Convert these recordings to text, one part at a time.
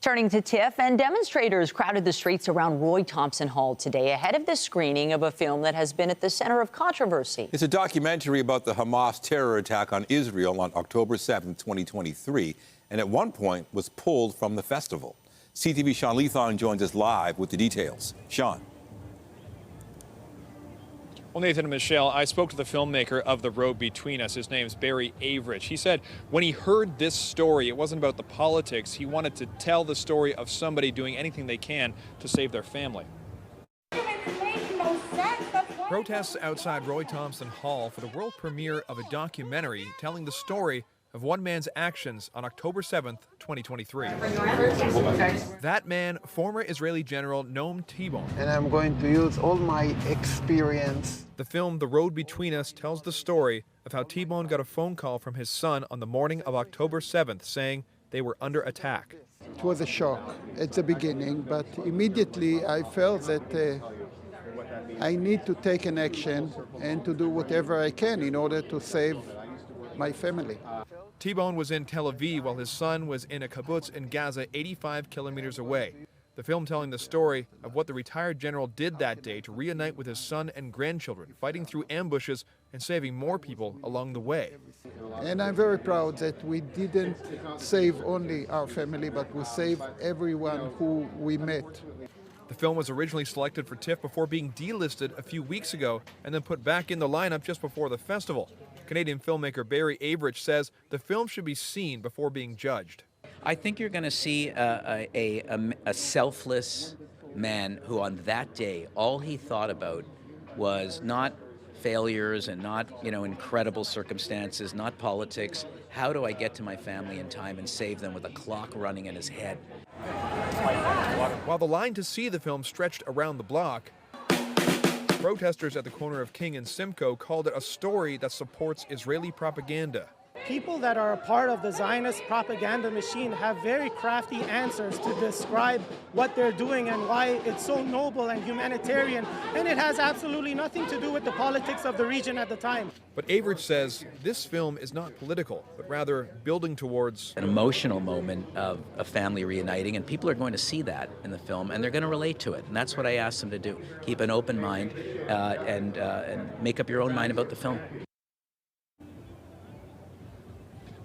Turning to TIFF, and demonstrators crowded the streets around Roy Thompson Hall today ahead of the screening of a film that has been at the center of controversy. It's a documentary about the Hamas terror attack on Israel on October 7, 2023, and at one point was pulled from the festival. CTV's Sean Leathong joins us live with the details. Sean. Well, Nathan and Michelle, I spoke to the filmmaker of The Road Between Us. His name's Barry Average. He said when he heard this story, it wasn't about the politics. He wanted to tell the story of somebody doing anything they can to save their family. Protests outside Roy Thompson Hall for the world premiere of a documentary telling the story of one man's actions on October 7th, 2023. That man, former Israeli General Noam T-Bone. And I'm going to use all my experience. The film The Road Between Us tells the story of how T-Bone got a phone call from his son on the morning of October 7th saying they were under attack. It was a shock at the beginning, but immediately I felt that I need to take an action and to do whatever I can in order to save my family. T-Bone was in Tel Aviv while his son was in a kibbutz in Gaza, 85 kilometers away. The film telling the story of what the retired general did that day to reunite with his son and grandchildren, fighting through ambushes and saving more people along the way. And I'm very proud that we didn't save only our family, but we saved everyone who we met. The film was originally selected for TIFF before being delisted a few weeks ago and then put back in the lineup just before the festival. Canadian filmmaker Barry Average says the film should be seen before being judged. I think you're going to see a selfless man who on that day, all he thought about was not failures and not, incredible circumstances, not politics. How do I get to my family in time and save them with a clock running in his head? While the line to see the film stretched around the block, protesters at the corner of King and Simcoe called it a story that supports Israeli propaganda. People that are a part of the Zionist propaganda machine have very crafty answers to describe what they're doing and why it's so noble and humanitarian, and it has absolutely nothing to do with the politics of the region at the time. But Average says this film is not political, but rather building towards an emotional moment of a family reuniting, and people are going to see that in the film, and they're going to relate to it. And that's what I asked them to do: keep an open mind and make up your own mind about the film.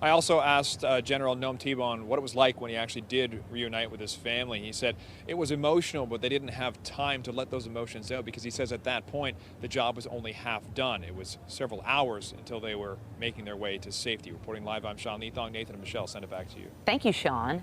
I also asked General Noam T-Bone what it was like when he actually did reunite with his family. He said it was emotional, but they didn't have time to let those emotions out because he says at that point the job was only half done. It was several hours until they were making their way to safety. Reporting live, I'm Sean Leathong. Nathan and Michelle, send it back to you. Thank you, Sean.